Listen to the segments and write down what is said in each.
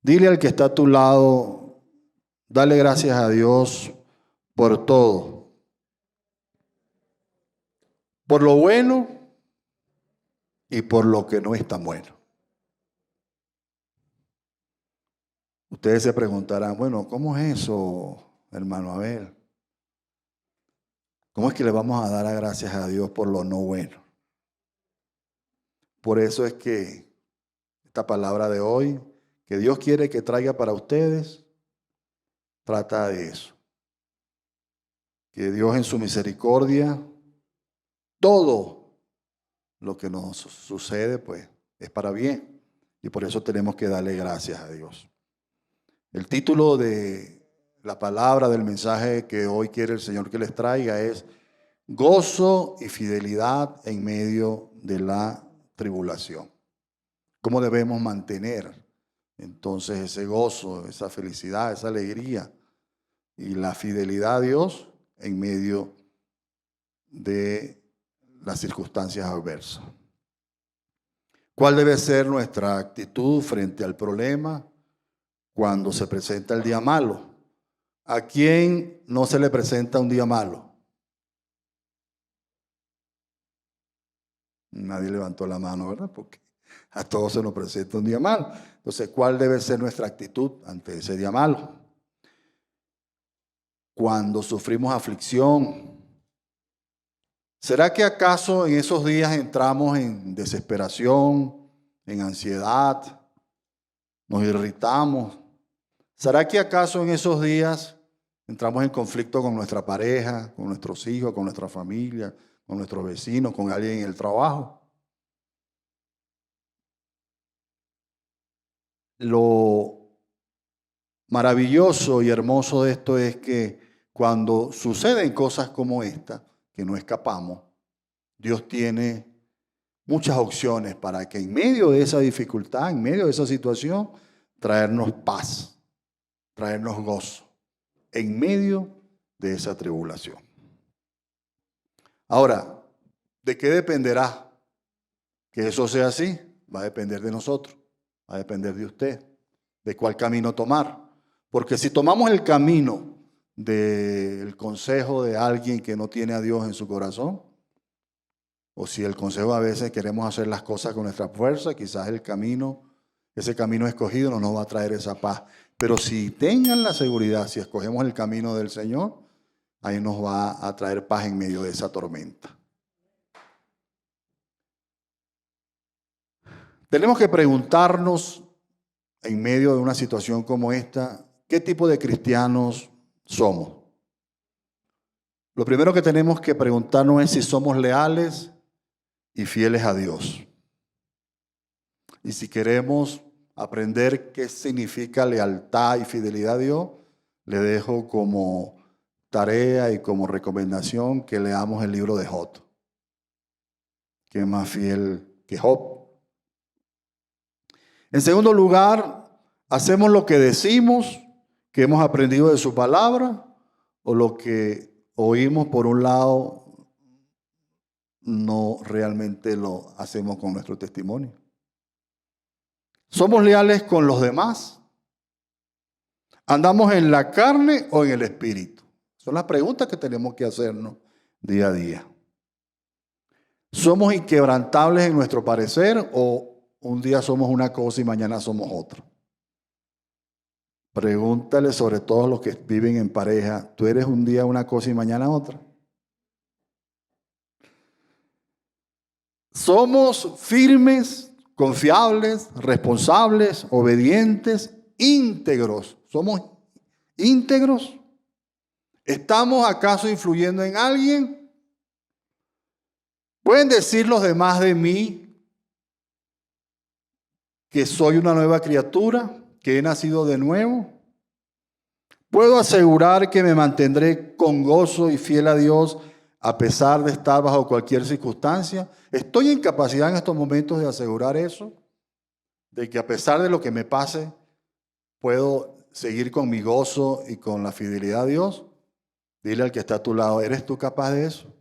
Dile al que está a tu lado, dale gracias a Dios por todo, por lo bueno y por lo que no es tan bueno. Ustedes se preguntarán, bueno, ¿cómo es eso, hermano Abel? ¿Cómo es que le vamos a dar gracias a Dios por lo no bueno? Por eso es que esta palabra de hoy, que Dios quiere que traiga para ustedes, trata de eso. Que Dios en su misericordia, todo lo que nos sucede, pues, es para bien. Y por eso tenemos que darle gracias a Dios. El título de la palabra del mensaje que hoy quiere el Señor que les traiga es gozo y fidelidad en medio de la tribulación. ¿Cómo debemos mantener entonces ese gozo, esa felicidad, esa alegría y la fidelidad a Dios en medio de las circunstancias adversas? ¿Cuál debe ser nuestra actitud frente al problema cuando se presenta el día malo? ¿A quién no se le presenta un día malo? Nadie levantó la mano, ¿verdad? Porque a todos se nos presenta un día malo. Entonces, ¿cuál debe ser nuestra actitud ante ese día malo? Cuando sufrimos aflicción, ¿será que acaso en esos días entramos en desesperación, en ansiedad, nos irritamos? ¿Será que acaso en esos días entramos en conflicto con nuestra pareja, con nuestros hijos, con nuestra familia, con nuestros vecinos, con alguien en el trabajo? Lo maravilloso y hermoso de esto es que cuando suceden cosas como esta, que no escapamos, Dios tiene muchas opciones para que en medio de esa dificultad, en medio de esa situación, traernos paz, traernos gozo, en medio de esa tribulación. Ahora, ¿de qué dependerá que eso sea así? Va a depender de nosotros, va a depender de usted, de cuál camino tomar. Porque si tomamos el camino del consejo de alguien que no tiene a Dios en su corazón, o si el consejo a veces queremos hacer las cosas con nuestra fuerza, quizás ese camino escogido no nos va a traer esa paz. Pero si tengan la seguridad, si escogemos el camino del Señor, ahí nos va a traer paz en medio de esa tormenta. Tenemos que preguntarnos en medio de una situación como esta, ¿qué tipo de cristianos somos? Lo primero que tenemos que preguntarnos es si somos leales y fieles a Dios. Y si queremos aprender qué significa lealtad y fidelidad a Dios, le dejo como tarea y como recomendación que leamos el libro de Job, que es más fiel que Job. En segundo lugar, ¿hacemos lo que decimos que hemos aprendido de su palabra o lo que oímos por un lado no realmente lo hacemos con nuestro testimonio? ¿Somos leales con los demás? ¿Andamos en la carne o en el espíritu? Son las preguntas que tenemos que hacernos día a día. ¿Somos inquebrantables en nuestro parecer o un día somos una cosa y mañana somos otra? Pregúntale sobre todo a los que viven en pareja, ¿tú eres un día una cosa y mañana otra? ¿Somos firmes, confiables, responsables, obedientes, íntegros? ¿Somos íntegros? ¿Estamos acaso influyendo en alguien? ¿Pueden decir los demás de mí que soy una nueva criatura, que he nacido de nuevo? ¿Puedo asegurar que me mantendré con gozo y fiel a Dios a pesar de estar bajo cualquier circunstancia? ¿Estoy en capacidad en estos momentos de asegurar eso? De que a pesar de lo que me pase, puedo seguir con mi gozo y con la fidelidad a Dios. Dile al que está a tu lado, ¿eres tú capaz de eso?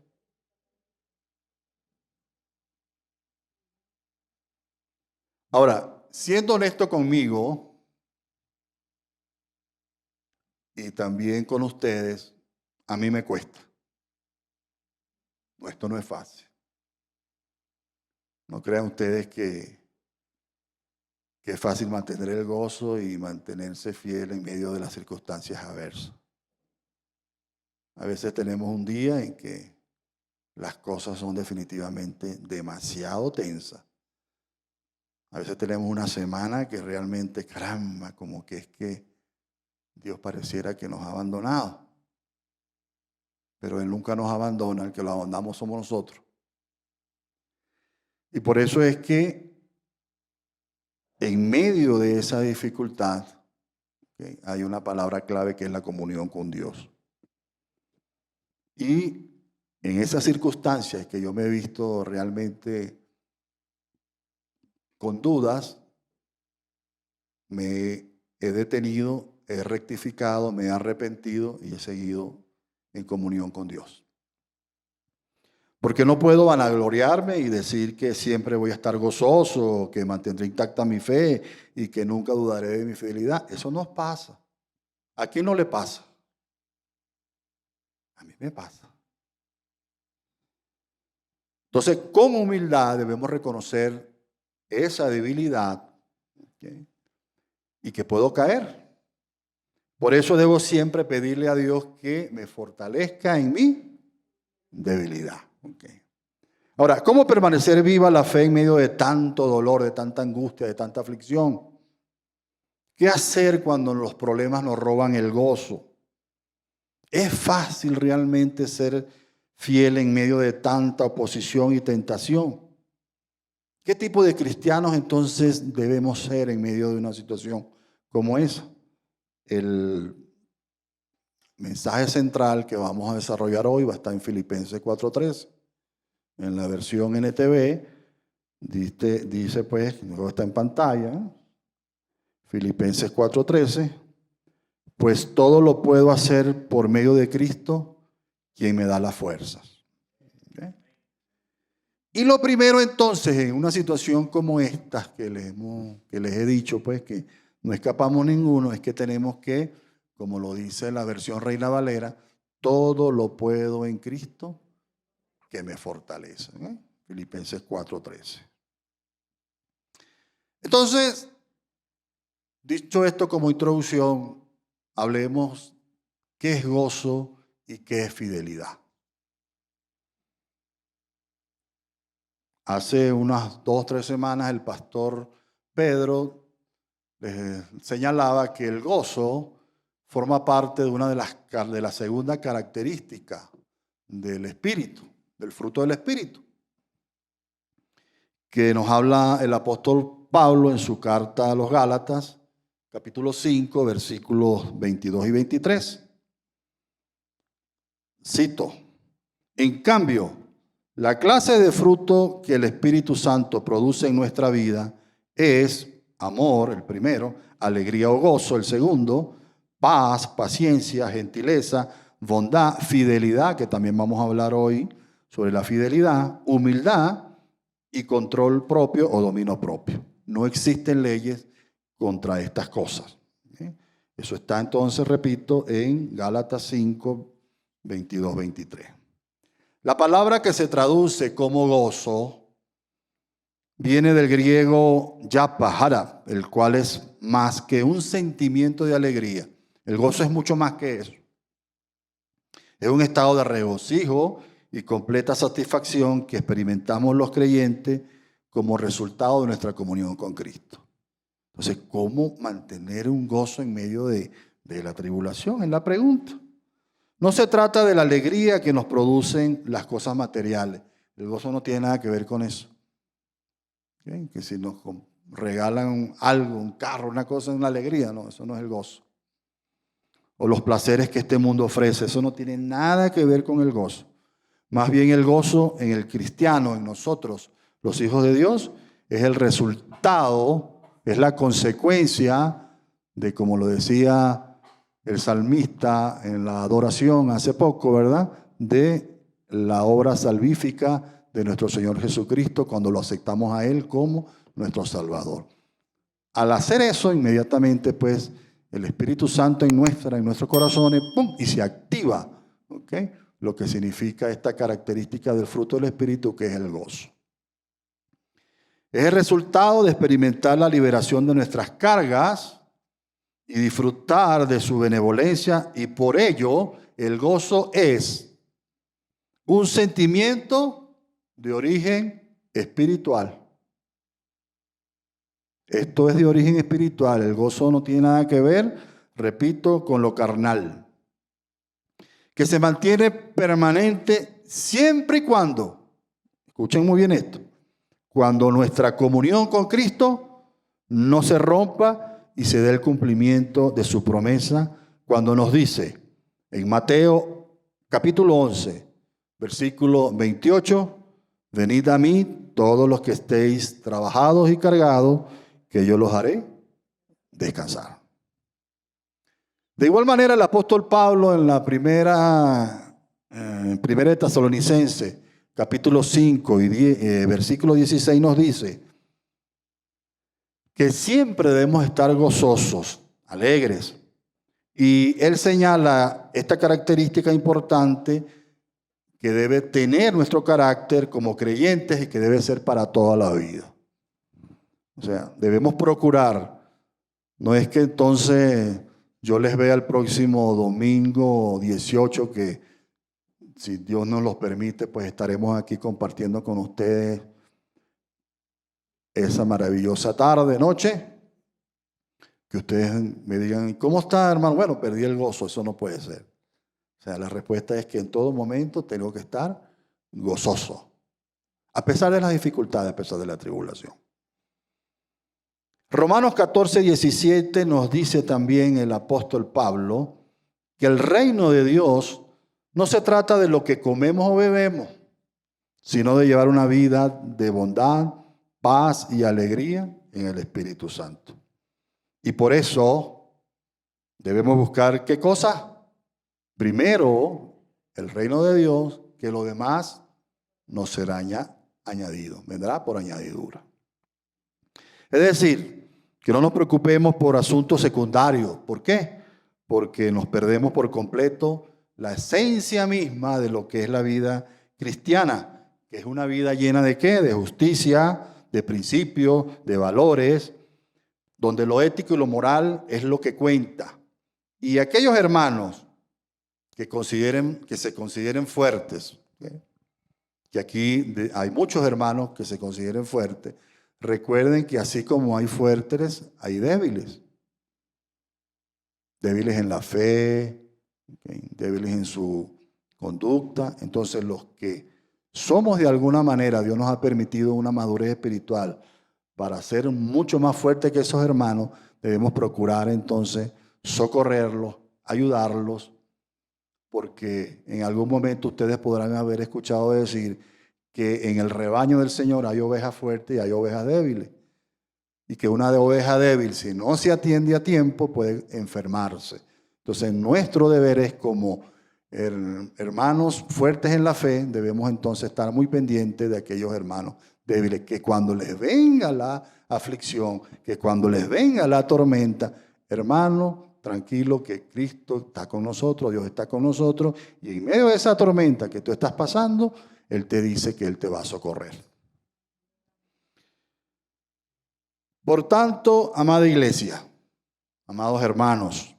Ahora, siendo honesto conmigo, y también con ustedes, a mí me cuesta. No, esto no es fácil. No crean ustedes que es fácil mantener el gozo y mantenerse fiel en medio de las circunstancias adversas. A veces tenemos un día en que las cosas son definitivamente demasiado tensas. A veces tenemos una semana que realmente, caramba, como que es que Dios pareciera que nos ha abandonado. Pero Él nunca nos abandona, el que lo abandonamos somos nosotros. Y por eso es que en medio de esa dificultad, ¿okay?, hay una palabra clave que es la comunión con Dios. Y en esas circunstancias que yo me he visto realmente con dudas, me he detenido, he rectificado, me he arrepentido y he seguido en comunión con Dios. Porque no puedo vanagloriarme y decir que siempre voy a estar gozoso, que mantendré intacta mi fe y que nunca dudaré de mi fidelidad. Eso nos pasa. ¿A quién no le pasa? A mí me pasa. Entonces, con humildad debemos reconocer esa debilidad, ¿okay?, y que puedo caer. Por eso debo siempre pedirle a Dios que me fortalezca en mi debilidad. Okay. Ahora, ¿cómo permanecer viva la fe en medio de tanto dolor, de tanta angustia, de tanta aflicción? ¿Qué hacer cuando los problemas nos roban el gozo? ¿Es fácil realmente ser fiel en medio de tanta oposición y tentación? ¿Qué tipo de cristianos entonces debemos ser en medio de una situación como esa? El mensaje central que vamos a desarrollar hoy va a estar en Filipenses 4:13. En la versión NTV dice pues, luego está en pantalla, Filipenses 4:13, pues todo lo puedo hacer por medio de Cristo, quien me da las fuerzas. ¿Okay? Y lo primero entonces, en una situación como esta que les he dicho, pues que no escapamos ninguno, es que tenemos que, como lo dice la versión Reina Valera, todo lo puedo en Cristo que me fortalece. Filipenses 4:13. Entonces, dicho esto como introducción, hablemos qué es gozo y qué es fidelidad. Hace unas 2 o 3 semanas el pastor Pedro les señalaba que el gozo forma parte de una de la segunda característica del Espíritu, del fruto del Espíritu, que nos habla el apóstol Pablo en su carta a los Gálatas, capítulo 5, versículos 22 y 23. Cito: en cambio, la clase de fruto que el Espíritu Santo produce en nuestra vida es amor, el primero, alegría o gozo, el segundo, paz, paciencia, gentileza, bondad, fidelidad, que también vamos a hablar hoy sobre la fidelidad, humildad y control propio o dominio propio. No existen leyes contra estas cosas. Eso está entonces, repito, en Gálatas 5, 22, 23. La palabra que se traduce como gozo viene del griego yapahara, el cual es más que un sentimiento de alegría. El gozo es mucho más que eso. Es un estado de regocijo y completa satisfacción que experimentamos los creyentes como resultado de nuestra comunión con Cristo. Entonces, ¿cómo mantener un gozo en medio de la tribulación? Es la pregunta. No se trata de la alegría que nos producen las cosas materiales. El gozo no tiene nada que ver con eso. ¿Okay? Que si nos regalan algo, un carro, una cosa, es una alegría. No, eso no es el gozo. O los placeres que este mundo ofrece. Eso no tiene nada que ver con el gozo. Más bien el gozo en el cristiano, en nosotros, los hijos de Dios, es el resultado, es la consecuencia de, como lo decía el salmista en la adoración hace poco, ¿verdad?, de la obra salvífica de nuestro Señor Jesucristo cuando lo aceptamos a Él como nuestro Salvador. Al hacer eso, inmediatamente, pues, el Espíritu Santo en nuestros corazones, ¡pum!, y se activa, ¿ok?, lo que significa esta característica del fruto del Espíritu, que es el gozo. Es el resultado de experimentar la liberación de nuestras cargas y disfrutar de su benevolencia, y por ello el gozo es un sentimiento de origen espiritual. Esto es de origen espiritual. El gozo no tiene nada que ver, repito, con lo carnal, que se mantiene permanente siempre y cuando, escuchen muy bien esto, cuando nuestra comunión con Cristo no se rompa y se dé el cumplimiento de su promesa, cuando nos dice en Mateo capítulo 11, versículo 28, venid a mí todos los que estéis trabajados y cargados, que yo los haré descansar. De igual manera, el apóstol Pablo en la primera de Tesalonicenses, capítulo 5 y versículo 16 nos dice que siempre debemos estar gozosos, alegres. Y él señala esta característica importante que debe tener nuestro carácter como creyentes y que debe ser para toda la vida. O sea, debemos procurar, no es que entonces yo les vea el próximo domingo 18, que si Dios nos lo permite, pues estaremos aquí compartiendo con ustedes esa maravillosa tarde, noche, que ustedes me digan, ¿cómo está, hermano? Bueno, perdí el gozo, eso no puede ser. O sea, la respuesta es que en todo momento tengo que estar gozoso, a pesar de las dificultades, a pesar de la tribulación. Romanos 14, 17 nos dice también el apóstol Pablo que el reino de Dios no se trata de lo que comemos o bebemos, sino de llevar una vida de bondad, paz y alegría en el Espíritu Santo. Y por eso debemos buscar ¿qué cosa? Primero el reino de Dios, que lo demás nos será añadido, vendrá por añadidura. Es decir, que no nos preocupemos por asuntos secundarios. ¿Por qué? Porque nos perdemos por completo la esencia misma de lo que es la vida cristiana, que es una vida llena ¿de qué? De justicia, de principios, de valores, donde lo ético y lo moral es lo que cuenta. Y aquellos hermanos que se consideren fuertes, ¿okay?, que aquí hay muchos hermanos que se consideren fuertes, recuerden que así como hay fuertes, hay débiles. Débiles en la fe, ¿okay?, débiles en su conducta. Entonces los que somos de alguna manera, Dios nos ha permitido una madurez espiritual para ser mucho más fuertes que esos hermanos, debemos procurar entonces socorrerlos, ayudarlos, porque en algún momento ustedes podrán haber escuchado decir que en el rebaño del Señor hay ovejas fuertes y hay ovejas débiles. Y que una oveja débil, si no se atiende a tiempo, puede enfermarse. Entonces, nuestro deber es como hermanos fuertes en la fe, debemos entonces estar muy pendientes de aquellos hermanos débiles, que cuando les venga la aflicción, que cuando les venga la tormenta, hermano, tranquilo, que Cristo está con nosotros, Dios está con nosotros, y en medio de esa tormenta que tú estás pasando, Él te dice que Él te va a socorrer. Por tanto, amada iglesia, amados hermanos,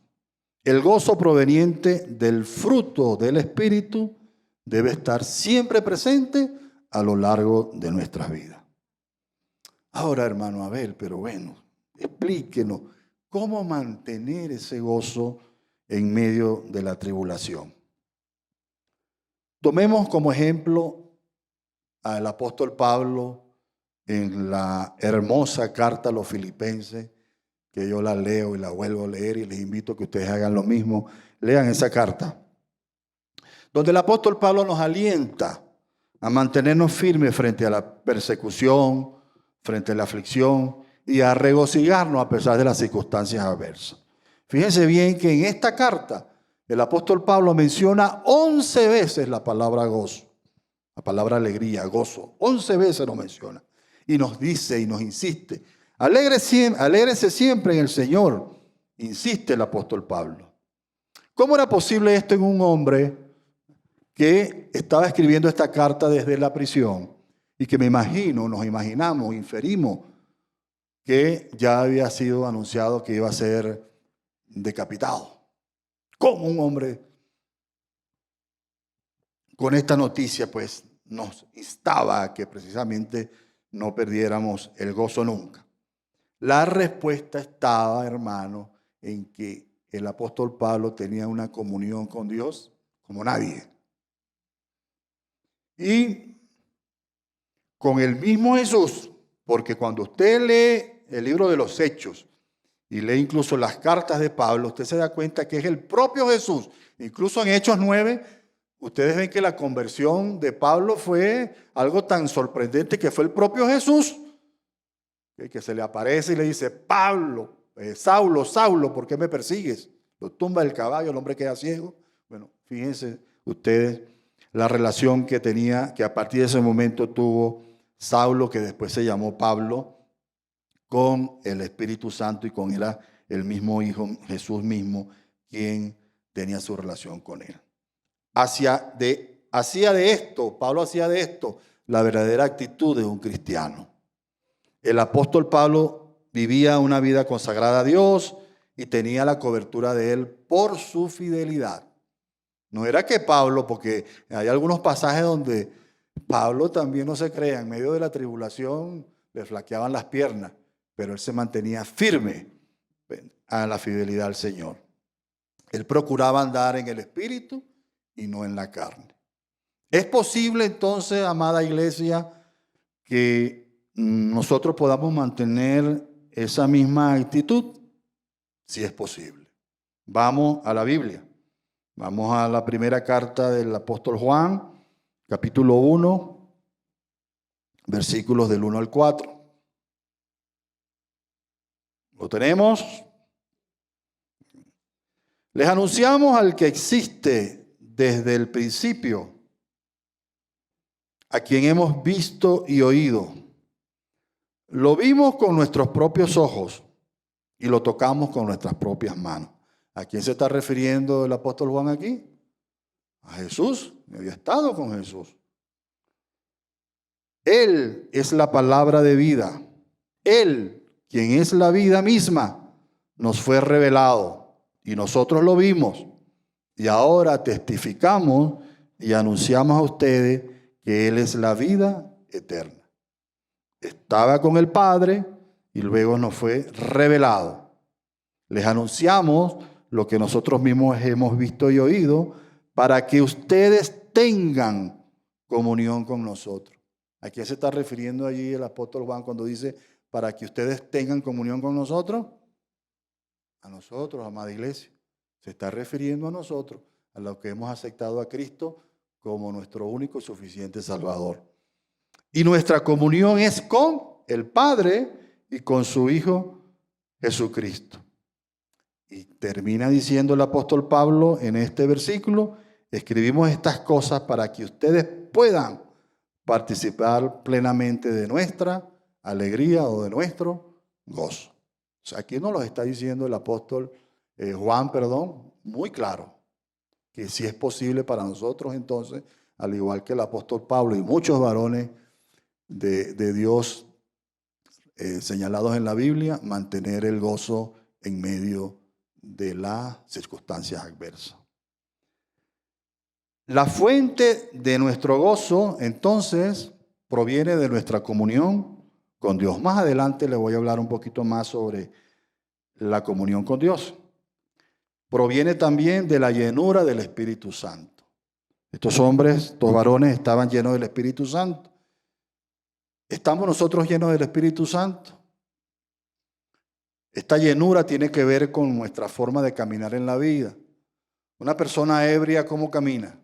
el gozo proveniente del fruto del Espíritu debe estar siempre presente a lo largo de nuestras vidas. Ahora, hermano Abel, pero bueno, explíquenos cómo mantener ese gozo en medio de la tribulación. Tomemos como ejemplo al apóstol Pablo en la hermosa carta a los Filipenses, que yo la leo y la vuelvo a leer y les invito a que ustedes hagan lo mismo. Lean esa carta, donde el apóstol Pablo nos alienta a mantenernos firmes frente a la persecución, frente a la aflicción y a regocijarnos a pesar de las circunstancias adversas. Fíjense bien que en esta carta el apóstol Pablo menciona 11 veces la palabra gozo, la palabra alegría, gozo. 11 veces lo menciona. Y nos dice y nos insiste, alégrese siempre en el Señor. insiste el apóstol Pablo. ¿Cómo era posible esto en un hombre que estaba escribiendo esta carta desde la prisión y que nos imaginamos, inferimos que ya había sido anunciado que iba a ser decapitado? ¿Cómo un hombre con esta noticia pues nos instaba a que precisamente no perdiéramos el gozo nunca? La respuesta estaba, hermano, en que el apóstol Pablo tenía una comunión con Dios como nadie. Y con el mismo Jesús, porque cuando usted lee el libro de los Hechos y lee incluso las cartas de Pablo, usted se da cuenta que es el propio Jesús. Incluso en Hechos 9, ustedes ven que la conversión de Pablo fue algo tan sorprendente que fue el propio Jesús que se le aparece y le dice: Pablo, Saulo, Saulo, ¿por qué me persigues? Lo tumba del caballo, el hombre queda ciego. Bueno, fíjense ustedes la relación que tenía, que a partir de ese momento tuvo Saulo, que después se llamó Pablo, con el Espíritu Santo y con el mismo Hijo, Jesús mismo, quien tenía su relación con él. Pablo hacía de esto la verdadera actitud de un cristiano. El apóstol Pablo vivía una vida consagrada a Dios y tenía la cobertura de él por su fidelidad. No era que Pablo, porque hay algunos pasajes donde Pablo también, no se crea, en medio de la tribulación le flaqueaban las piernas, pero él se mantenía firme a la fidelidad al Señor. Él procuraba andar en el Espíritu y no en la carne. ¿Es posible entonces, amada iglesia, que nosotros podamos mantener esa misma actitud? Sí, es posible. Vamos a la Biblia. Vamos a la primera carta del apóstol Juan, capítulo 1, versículos del 1 al 4. ¿Lo tenemos? Les anunciamos al que existe desde el principio, a quien hemos visto y oído. Lo vimos con nuestros propios ojos y lo tocamos con nuestras propias manos. ¿A quién se está refiriendo el apóstol Juan aquí? A Jesús. Había estado con Jesús. Él es la palabra de vida. Él, quien es la vida misma, nos fue revelado y nosotros lo vimos. Y ahora testificamos y anunciamos a ustedes que Él es la vida eterna. Estaba con el Padre y luego nos fue revelado. Les anunciamos lo que nosotros mismos hemos visto y oído para que ustedes tengan comunión con nosotros. ¿A quién se está refiriendo allí el apóstol Juan cuando dice para que ustedes tengan comunión con nosotros? A nosotros, amada iglesia. Se está refiriendo a nosotros, a los que hemos aceptado a Cristo como nuestro único y suficiente Salvador. Y nuestra comunión es con el Padre y con su Hijo Jesucristo. Y termina diciendo el apóstol Pablo en este versículo: escribimos estas cosas para que ustedes puedan participar plenamente de nuestra alegría o de nuestro gozo. O sea, aquí nos lo está diciendo el apóstol Juan, muy claro, que si es posible para nosotros entonces, al igual que el apóstol Pablo y muchos varones de Dios señalados en la Biblia, mantener el gozo en medio de las circunstancias adversas. La fuente de nuestro gozo, entonces, proviene de nuestra comunión con Dios. Más adelante les voy a hablar un poquito más sobre la comunión con Dios. Proviene también de la llenura del Espíritu Santo. Estos hombres, estos varones estaban llenos del Espíritu Santo. ¿Estamos nosotros llenos del Espíritu Santo? Esta llenura tiene que ver con nuestra forma de caminar en la vida. Una persona ebria, ¿cómo camina?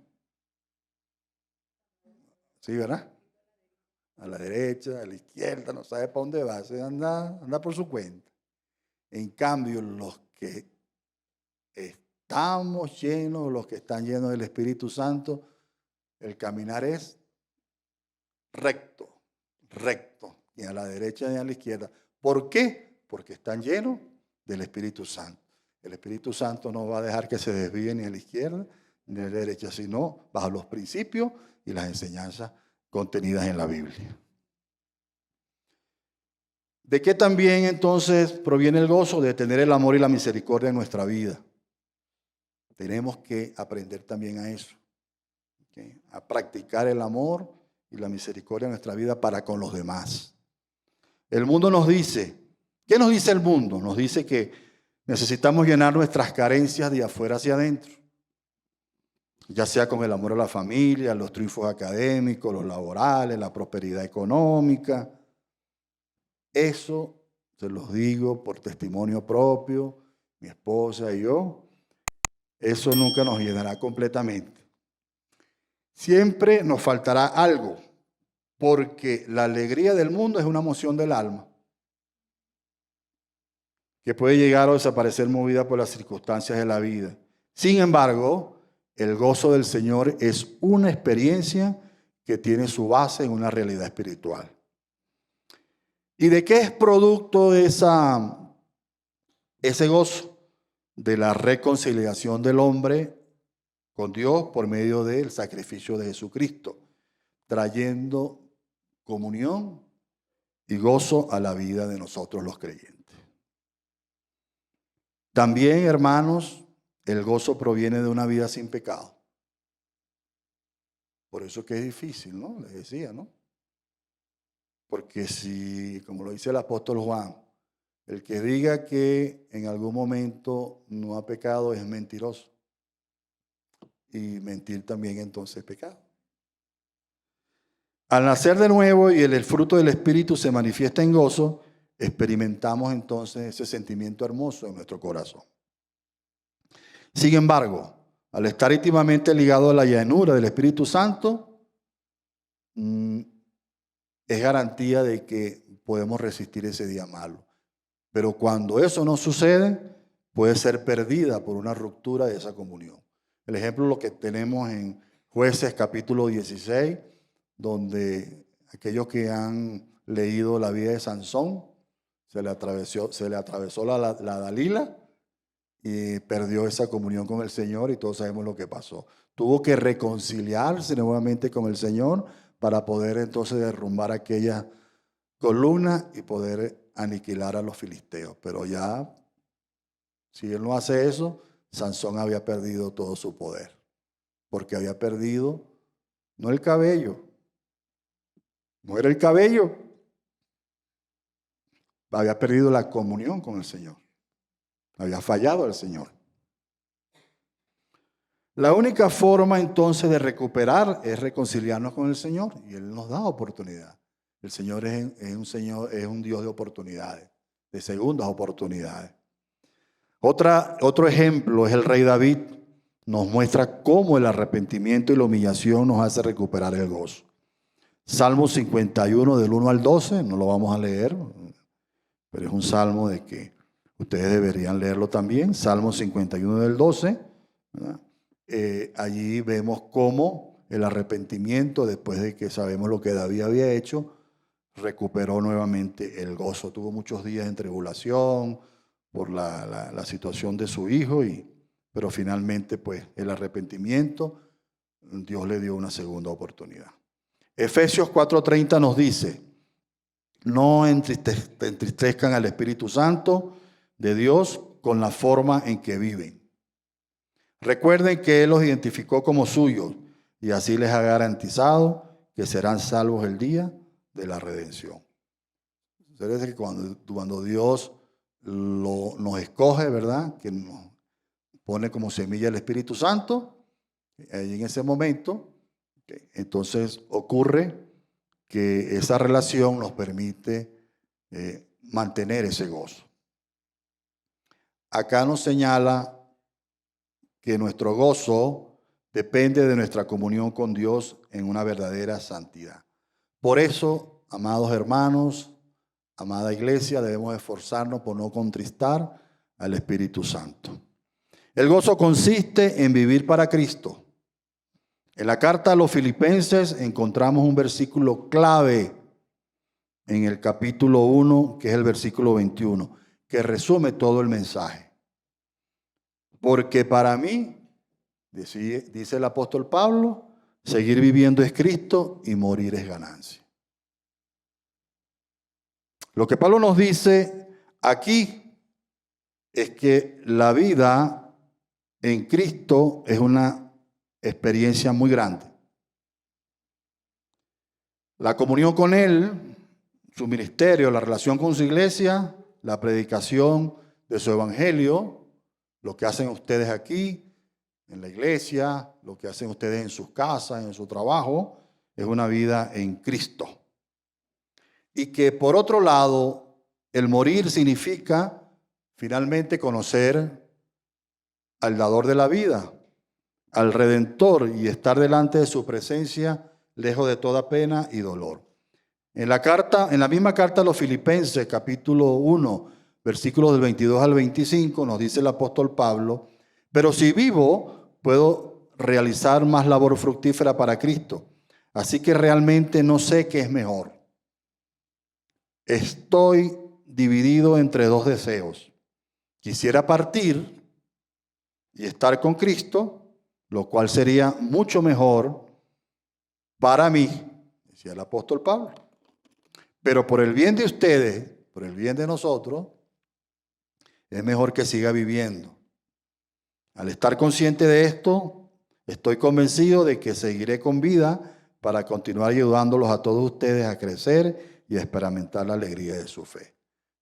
Sí, ¿verdad? A la derecha, a la izquierda, no sabe para dónde va, se anda por su cuenta. En cambio, los que estamos llenos, los que están llenos del Espíritu Santo, el caminar es recto, ni a la derecha ni a la izquierda. ¿Por qué? Porque están llenos del Espíritu Santo. El Espíritu Santo no va a dejar que se desvíe ni a la izquierda ni a la derecha, sino bajo los principios y las enseñanzas contenidas en la Biblia. ¿De qué también entonces proviene el gozo? De tener el amor y la misericordia en nuestra vida. Tenemos que aprender también a eso, ¿okay? A practicar el amor y la misericordia en nuestra vida para con los demás. El mundo nos dice, ¿qué nos dice el mundo? Nos dice que necesitamos llenar nuestras carencias de afuera hacia adentro, ya sea con el amor a la familia, los triunfos académicos, los laborales, la prosperidad económica. Eso se los digo por testimonio propio, mi esposa y yo. Eso nunca nos llenará completamente. Siempre nos faltará algo, porque la alegría del mundo es una emoción del alma, que puede llegar o desaparecer movida por las circunstancias de la vida. Sin embargo, el gozo del Señor es una experiencia que tiene su base en una realidad espiritual. ¿Y de qué es producto ese gozo? De la reconciliación del hombre con Dios por medio del sacrificio de Jesucristo, trayendo comunión y gozo a la vida de nosotros los creyentes. También, hermanos, el gozo proviene de una vida sin pecado. Por eso que es difícil, ¿no? Les decía, ¿no? Porque si, como lo dice el apóstol Juan, el que diga que en algún momento no ha pecado es mentiroso. Y mentir también entonces es pecado. Al nacer de nuevo y el fruto del Espíritu se manifiesta en gozo, experimentamos entonces ese sentimiento hermoso en nuestro corazón. Sin embargo, al estar íntimamente ligado a la llanura del Espíritu Santo, es garantía de que podemos resistir ese día malo. Pero cuando eso no sucede, puede ser perdida por una ruptura de esa comunión. El ejemplo lo que tenemos en Jueces capítulo 16, donde aquellos que han leído la vida de Sansón, se le atravesó la Dalila y perdió esa comunión con el Señor y todos sabemos lo que pasó. Tuvo que reconciliarse nuevamente con el Señor para poder entonces derrumbar aquella columna y poder aniquilar a los filisteos. Pero ya, si él no hace eso, Sansón había perdido todo su poder, porque había perdido, no el cabello, no era el cabello, había perdido la comunión con el Señor, había fallado al Señor. La única forma entonces de recuperar es reconciliarnos con el Señor, y Él nos da oportunidad. El Señor es un Dios de oportunidades, de segundas oportunidades. Otro ejemplo es el rey David. Nos muestra cómo el arrepentimiento y la humillación nos hace recuperar el gozo. Salmo 51 del 1 al 12, no lo vamos a leer, pero es un salmo de que ustedes deberían leerlo también. Salmo 51 del 12, ¿verdad? Allí vemos cómo el arrepentimiento, después de que sabemos lo que David había hecho, recuperó nuevamente el gozo. Tuvo muchos días en tribulación por la situación de su hijo, pero finalmente pues el arrepentimiento, Dios le dio una segunda oportunidad. Efesios 4:30 nos dice, no entristezcan al Espíritu Santo de Dios con la forma en que viven. Recuerden que Él los identificó como suyos y así les ha garantizado que serán salvos el día de la redención. Es decir, que cuando Dios nos escoge, ¿verdad? Que nos pone como semilla el Espíritu Santo, ahí en ese momento, entonces ocurre que esa relación nos permite mantener ese gozo. Acá nos señala que nuestro gozo depende de nuestra comunión con Dios en una verdadera santidad. Por eso, amados hermanos, amada iglesia, debemos esforzarnos por no contristar al Espíritu Santo. El gozo consiste en vivir para Cristo. En la carta a los Filipenses encontramos un versículo clave en el capítulo 1, que es el versículo 21, que resume todo el mensaje. Porque para mí, dice el apóstol Pablo, seguir viviendo es Cristo y morir es ganancia. Lo que Pablo nos dice aquí es que la vida en Cristo es una experiencia muy grande. La comunión con Él, su ministerio, la relación con su iglesia, la predicación de su evangelio, lo que hacen ustedes aquí en la iglesia, lo que hacen ustedes en sus casas, en su trabajo, es una vida en Cristo. Y que por otro lado, el morir significa finalmente conocer al dador de la vida, al Redentor, y estar delante de su presencia, lejos de toda pena y dolor. En la misma carta a los Filipenses, capítulo 1, versículos del 22 al 25, nos dice el apóstol Pablo: pero si vivo, puedo realizar más labor fructífera para Cristo. Así que realmente no sé qué es mejor. Estoy dividido entre dos deseos. Quisiera partir y estar con Cristo, lo cual sería mucho mejor para mí, decía el apóstol Pablo. Pero por el bien de ustedes, por el bien de nosotros, es mejor que siga viviendo. Al estar consciente de esto, estoy convencido de que seguiré con vida para continuar ayudándolos a todos ustedes a crecer y a experimentar la alegría de su fe.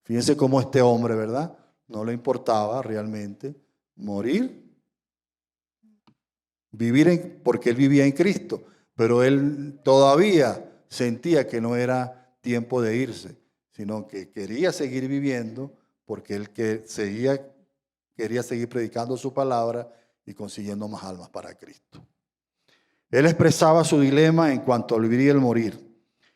Fíjense cómo este hombre, ¿verdad?, no le importaba realmente morir, porque él vivía en Cristo, pero él todavía sentía que no era tiempo de irse, sino que quería seguir viviendo porque él quería seguir predicando su palabra y consiguiendo más almas para Cristo. Él expresaba su dilema en cuanto al vivir y el morir.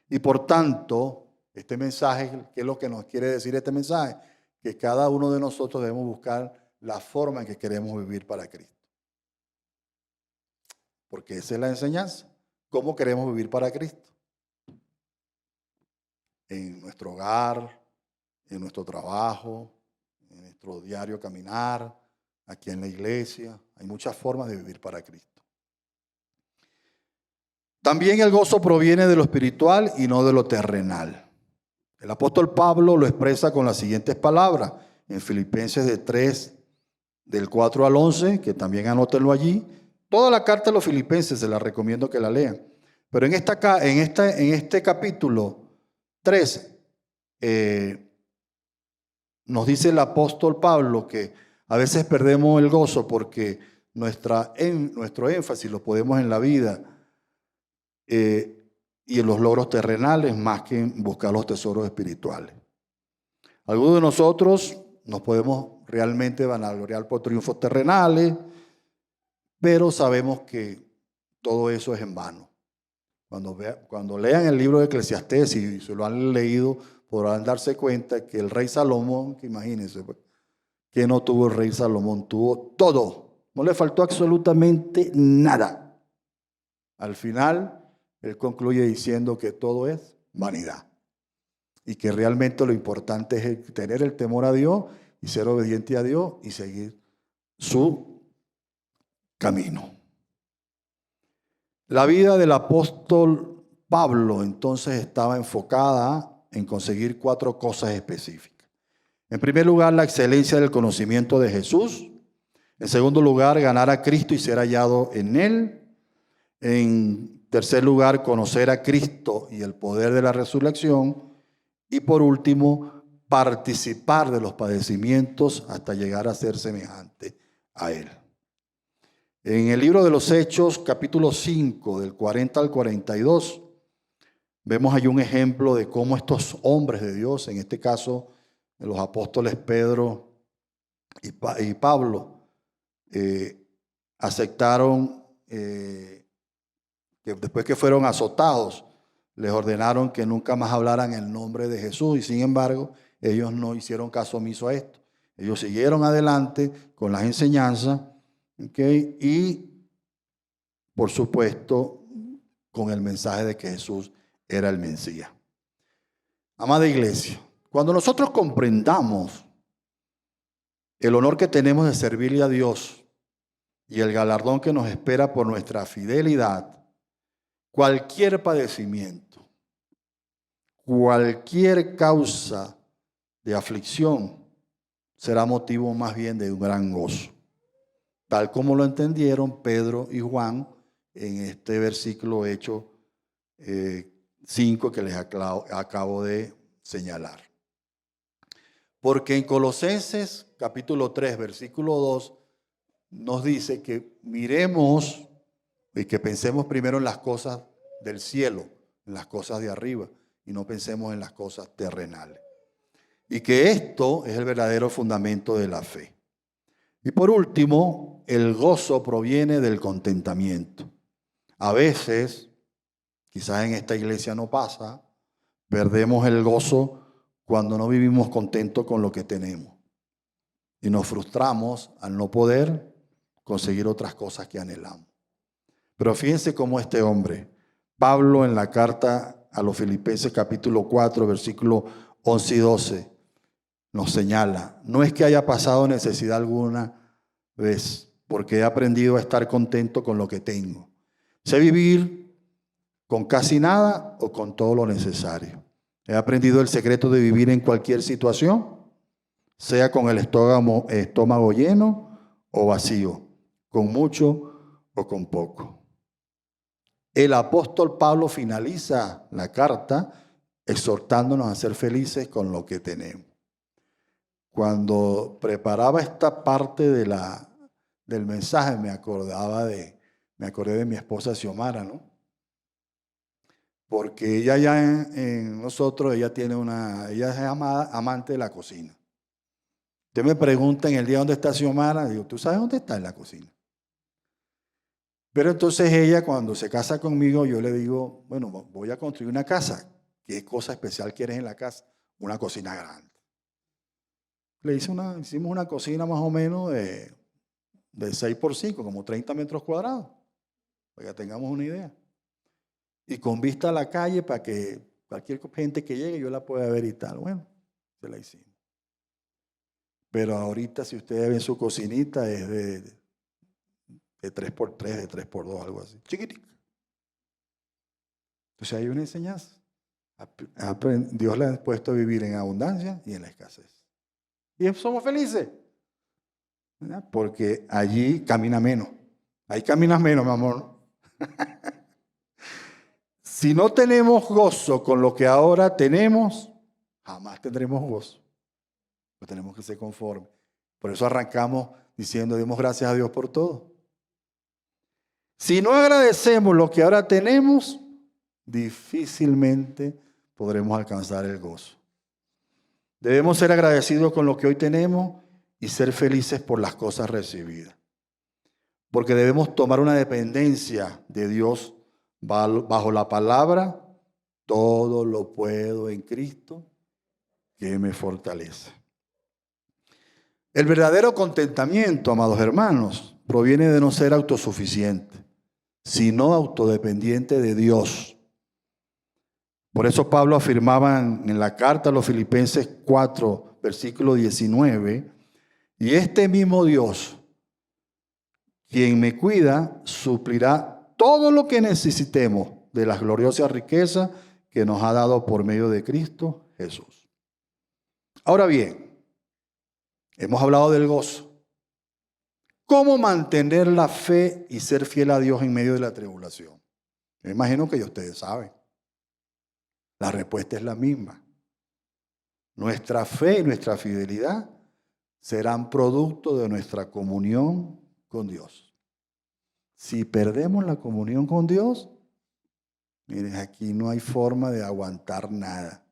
Y por tanto, este mensaje, ¿qué es lo que nos quiere decir este mensaje? Que cada uno de nosotros debemos buscar la forma en que queremos vivir para Cristo. Porque esa es la enseñanza. ¿Cómo queremos vivir para Cristo? En nuestro hogar, en nuestro trabajo, en nuestro diario caminar, aquí en la iglesia. Hay muchas formas de vivir para Cristo. También el gozo proviene de lo espiritual y no de lo terrenal. El apóstol Pablo lo expresa con las siguientes palabras en Filipenses 3, del 4 al 11, que también anótenlo allí. Toda la carta de los Filipenses se la recomiendo que la lean. Pero en este capítulo 3 nos dice el apóstol Pablo que a veces perdemos el gozo porque nuestro énfasis lo ponemos en la vida y en los logros terrenales más que en buscar los tesoros espirituales. Algunos de nosotros nos podemos realmente vanagloriar por triunfos terrenales, pero sabemos que todo eso es en vano. Cuando lean el libro de Eclesiastés, y se lo han leído, podrán darse cuenta que el rey Salomón, que imagínense, que no tuvo el rey Salomón, tuvo todo. No le faltó absolutamente nada. Al final, él concluye diciendo que todo es vanidad. Y que realmente lo importante es tener el temor a Dios y ser obediente a Dios y seguir su camino. La vida del apóstol Pablo entonces estaba enfocada en conseguir 4 cosas específicas. En primer lugar, la excelencia del conocimiento de Jesús. En segundo lugar, ganar a Cristo y ser hallado en Él. En tercer lugar, conocer a Cristo y el poder de la resurrección. Y por último, participar de los padecimientos hasta llegar a ser semejante a Él. En el libro de los Hechos, capítulo 5, del 40 al 42, vemos ahí un ejemplo de cómo estos hombres de Dios, en este caso los apóstoles Pedro y Pablo, aceptaron que después que fueron azotados, les ordenaron que nunca más hablaran el nombre de Jesús, y sin embargo, ellos no hicieron caso omiso a esto. Ellos siguieron adelante con las enseñanzas, y por supuesto, con el mensaje de que Jesús era el Mesías. Amada iglesia, cuando nosotros comprendamos el honor que tenemos de servirle a Dios y el galardón que nos espera por nuestra fidelidad, cualquier padecimiento, cualquier causa de aflicción será motivo más bien de un gran gozo, tal como lo entendieron Pedro y Juan en este versículo Hechos 5 que les acabo de señalar. Porque en Colosenses capítulo 3, versículo 2, nos dice que miremos y que pensemos primero en las cosas del cielo, en las cosas de arriba, y no pensemos en las cosas terrenales. Y que esto es el verdadero fundamento de la fe. Y por último, el gozo proviene del contentamiento. A veces, quizás en esta iglesia no pasa, perdemos el gozo cuando no vivimos contentos con lo que tenemos. Y nos frustramos al no poder conseguir otras cosas que anhelamos. Pero fíjense cómo este hombre, Pablo, en la carta a los Filipenses capítulo 4, versículos 11 y 12, nos señala: no es que haya pasado necesidad alguna vez, porque he aprendido a estar contento con lo que tengo. Sé vivir con casi nada o con todo lo necesario. He aprendido el secreto de vivir en cualquier situación, sea con el estómago lleno o vacío, con mucho o con poco. El apóstol Pablo finaliza la carta exhortándonos a ser felices con lo que tenemos. Cuando preparaba esta parte del mensaje me acordé de mi esposa Xiomara, ¿no? Porque ella ya en nosotros, ella es amante de la cocina. Usted me pregunta en el día dónde está Xiomara, digo, ¿tú sabes dónde está en la cocina? Pero entonces ella, cuando se casa conmigo, yo le digo, bueno, voy a construir una casa. ¿Qué cosa especial quieres en la casa? Una cocina grande. Hicimos una cocina más o menos de 6x5, como 30 metros cuadrados, para que tengamos una idea. Y con vista a la calle para que cualquier gente que llegue yo la pueda ver y tal. Bueno, se la hicimos. Pero ahorita, si ustedes ven su cocinita, es de 3x3, de 3x2, algo así. Chiquitica. Entonces hay una enseñanza. Dios le ha puesto a vivir en abundancia y en la escasez. Y somos felices. ¿Verdad? Porque allí camina menos. Ahí caminas menos, mi amor. Si no tenemos gozo con lo que ahora tenemos, jamás tendremos gozo. Pues tenemos que ser conformes. Por eso arrancamos diciendo, demos gracias a Dios por todo. Si no agradecemos lo que ahora tenemos, difícilmente podremos alcanzar el gozo. Debemos ser agradecidos con lo que hoy tenemos y ser felices por las cosas recibidas. Porque debemos tomar una dependencia de Dios bajo la palabra, todo lo puedo en Cristo que me fortalece. El verdadero contentamiento, amados hermanos, proviene de no ser autosuficiente, sino autodependiente de Dios. Por eso Pablo afirmaba en la carta a los Filipenses 4, versículo 19, y este mismo Dios, quien me cuida, suplirá todo lo que necesitemos de las gloriosas riquezas que nos ha dado por medio de Cristo Jesús. Ahora bien, hemos hablado del gozo. ¿Cómo mantener la fe y ser fiel a Dios en medio de la tribulación? Me imagino que ya ustedes saben. La respuesta es la misma. Nuestra fe y nuestra fidelidad serán producto de nuestra comunión con Dios. Si perdemos la comunión con Dios, miren, aquí no hay forma de aguantar nada.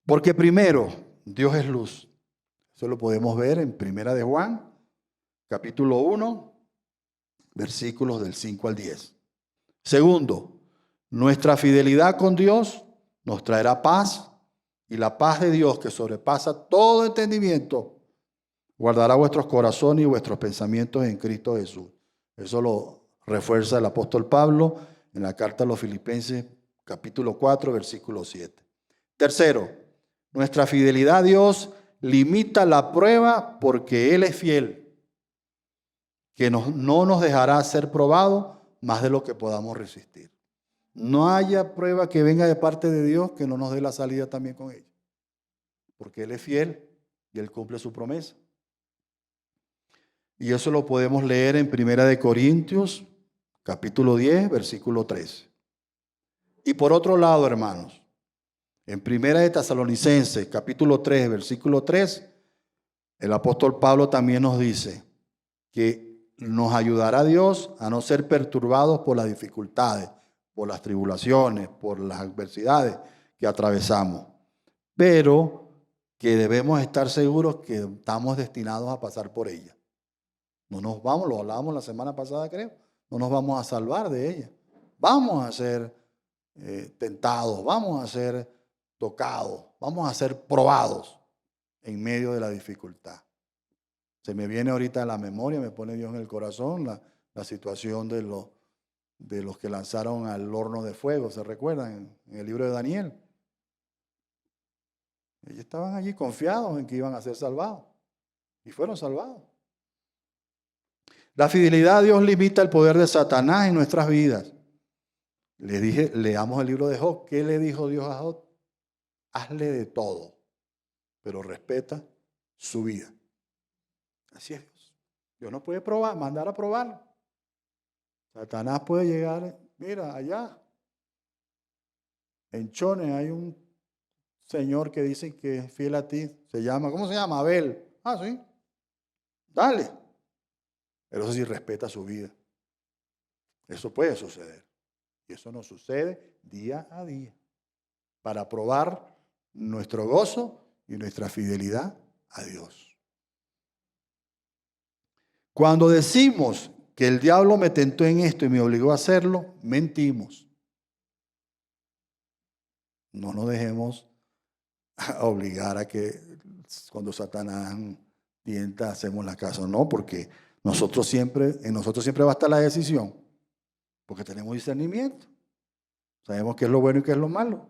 Porque primero, Dios es luz. Eso lo podemos ver en 1 de Juan, capítulo 1, versículos del 5 al 10. Segundo, nuestra fidelidad con Dios nos traerá paz, y la paz de Dios, que sobrepasa todo entendimiento, guardará vuestros corazones y vuestros pensamientos en Cristo Jesús. Eso lo refuerza el apóstol Pablo en la carta a los Filipenses, capítulo 4, versículo 7. Tercero, nuestra fidelidad a Dios limita la prueba porque Él es fiel, que no nos dejará ser probados más de lo que podamos resistir. No haya prueba que venga de parte de Dios que no nos dé la salida también con ella, porque Él es fiel y Él cumple su promesa. Y eso lo podemos leer en 1 Corintios, capítulo 10, versículo 13. Y por otro lado, hermanos, en 1 Tesalonicenses, capítulo 3, versículo 3, el apóstol Pablo también nos dice que nos ayudará Dios a no ser perturbados por las dificultades, por las tribulaciones, por las adversidades que atravesamos, pero que debemos estar seguros que estamos destinados a pasar por ellas. No nos vamos, lo hablábamos la semana pasada, creo, no nos vamos a salvar de ella. Vamos a ser tentados, vamos a ser tocados, vamos a ser probados en medio de la dificultad. Se me viene ahorita a la memoria, me pone Dios en el corazón la situación de los que lanzaron al horno de fuego, ¿se recuerdan? En el libro de Daniel. Ellos estaban allí confiados en que iban a ser salvados y fueron salvados. La fidelidad a Dios limita el poder de Satanás en nuestras vidas. Le dije, leamos el libro de Job. ¿Qué le dijo Dios a Job? Hazle de todo, pero respeta su vida. Así es Dios. Dios no puede mandar a probarlo. Satanás puede llegar, mira, allá en Chone hay un señor que dice que es fiel a ti. ¿Cómo se llama? Abel. Ah, sí. Dale. Pero eso sí respeta su vida. Eso puede suceder. Y eso nos sucede día a día. Para probar nuestro gozo y nuestra fidelidad a Dios. Cuando decimos que el diablo me tentó en esto y me obligó a hacerlo, mentimos. No nos dejemos obligar a que cuando Satanás tienta hacemos la caso. No, porque en nosotros siempre va a estar la decisión. Porque tenemos discernimiento. Sabemos qué es lo bueno y qué es lo malo.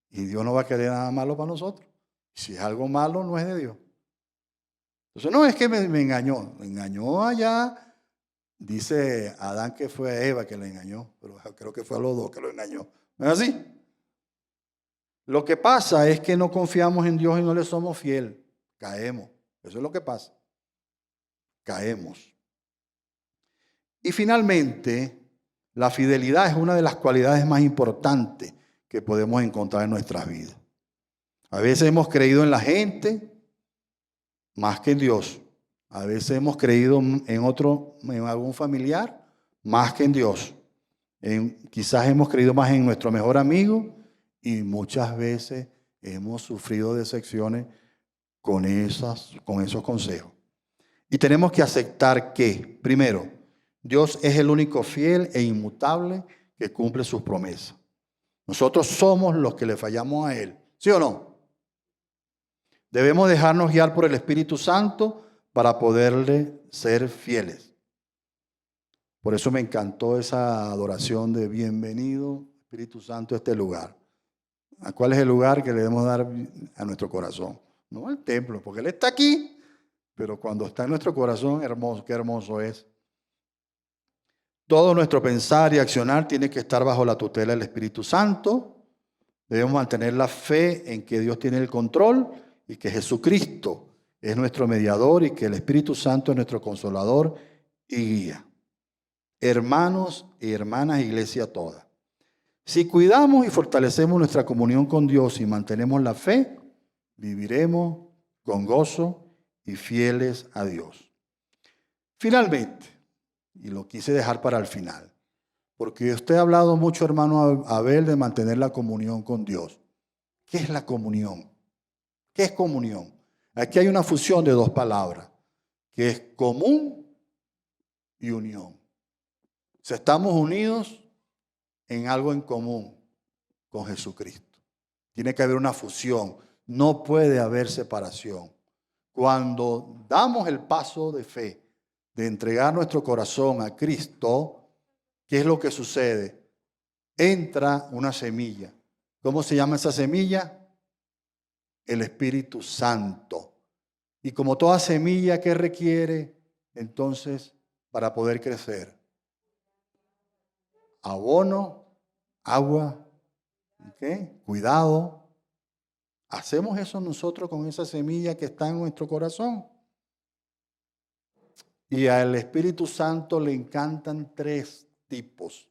Y Dios no va a querer nada malo para nosotros. Si es algo malo, no es de Dios. Entonces, no es que me engañó. Me engañó allá. Dice Adán que fue a Eva que le engañó. Pero creo que fue a los dos que lo engañó. ¿No es así? Lo que pasa es que no confiamos en Dios y no le somos fiel. Caemos. Eso es lo que pasa. Caemos. Y finalmente, la fidelidad es una de las cualidades más importantes que podemos encontrar en nuestras vidas. A veces hemos creído en la gente más que en Dios. A veces hemos creído en algún familiar más que en Dios. Quizás hemos creído más en nuestro mejor amigo y muchas veces hemos sufrido decepciones con esos consejos. Y tenemos que aceptar que, primero, Dios es el único fiel e inmutable que cumple sus promesas. Nosotros somos los que le fallamos a Él. ¿Sí o no? Debemos dejarnos guiar por el Espíritu Santo para poderle ser fieles. Por eso me encantó esa adoración de bienvenido, Espíritu Santo, a este lugar. ¿A cuál es el lugar que le debemos dar a nuestro corazón? No al templo, porque Él está aquí, pero cuando está en nuestro corazón, hermoso, qué hermoso es. Todo nuestro pensar y accionar tiene que estar bajo la tutela del Espíritu Santo. Debemos mantener la fe en que Dios tiene el control y que Jesucristo es nuestro mediador y que el Espíritu Santo es nuestro consolador y guía. Hermanos y hermanas, iglesia toda. Si cuidamos y fortalecemos nuestra comunión con Dios y mantenemos la fe, viviremos con gozo y fieles a Dios. Finalmente, y lo quise dejar para el final, porque usted ha hablado mucho, hermano Abel, de mantener la comunión con Dios. ¿Qué es la comunión? ¿Qué es comunión? Aquí hay una fusión de dos palabras, que es común y unión. O sea, estamos unidos en algo en común con Jesucristo. Tiene que haber una fusión, no puede haber separación. Cuando damos el paso de fe, de entregar nuestro corazón a Cristo, ¿qué es lo que sucede? Entra una semilla. ¿Cómo se llama esa semilla? el Espíritu Santo. Y como toda semilla que requiere, entonces, para poder crecer, abono, agua, ¿okay? Cuidado. ¿Hacemos eso nosotros con esa semilla que está en nuestro corazón? Y al Espíritu Santo le encantan 3 tipos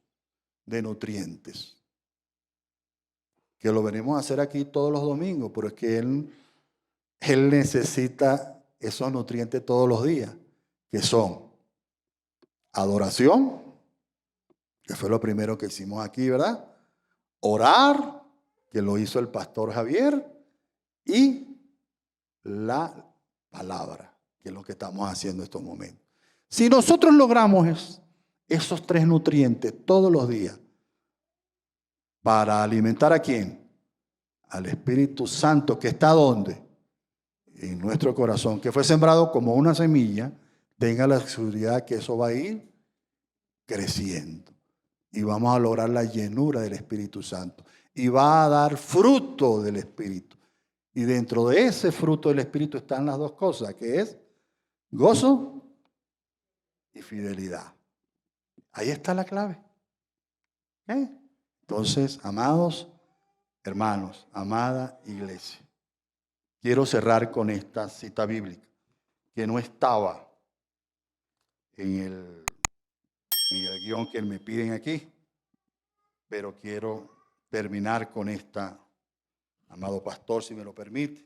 de nutrientes, que lo venimos a hacer aquí todos los domingos, pero es que Él necesita esos nutrientes todos los días, que son adoración, que fue lo primero que hicimos aquí, ¿verdad? Orar, que lo hizo el pastor Javier, y la palabra, que es lo que estamos haciendo en estos momentos. Si nosotros logramos esos 3 nutrientes todos los días, para alimentar ¿a quién? Al Espíritu Santo, que está ¿dónde? En nuestro corazón, que fue sembrado como una semilla, tenga la seguridad que eso va a ir creciendo. Y vamos a lograr la llenura del Espíritu Santo. Y va a dar fruto del Espíritu. Y dentro de ese fruto del Espíritu están las 2 cosas, que es gozo y fidelidad. Ahí está la clave. Entonces, amados hermanos, amada iglesia, quiero cerrar con esta cita bíblica, que no estaba en el guión que me piden aquí, pero quiero terminar con esta, amado pastor, si me lo permite,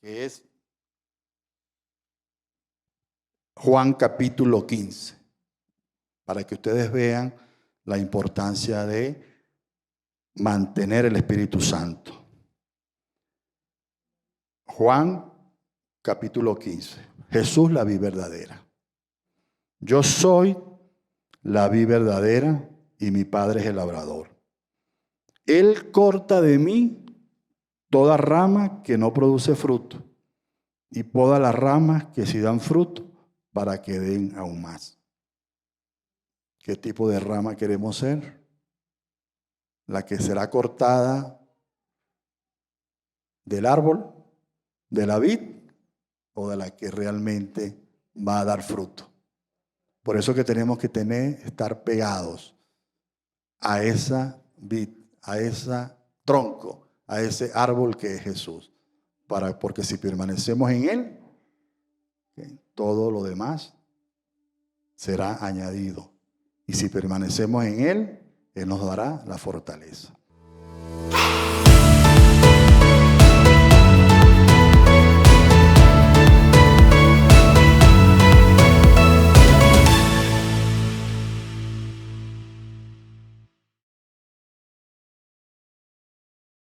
que es Juan capítulo 15, para que ustedes vean la importancia de mantener el Espíritu Santo. Juan capítulo 15. Jesús, la vid verdadera. Yo soy la vid verdadera y mi Padre es el labrador. Él corta de mí toda rama que no produce fruto y poda las ramas que sí dan fruto para que den aún más. ¿Qué tipo de rama queremos ser? ¿La que será cortada del árbol, de la vid, o de la que realmente va a dar fruto? Por eso que tenemos que estar pegados a esa vid, a ese tronco, a ese árbol que es Jesús. Porque si permanecemos en Él, todo lo demás será añadido. Y si permanecemos en Él, Él nos dará la fortaleza.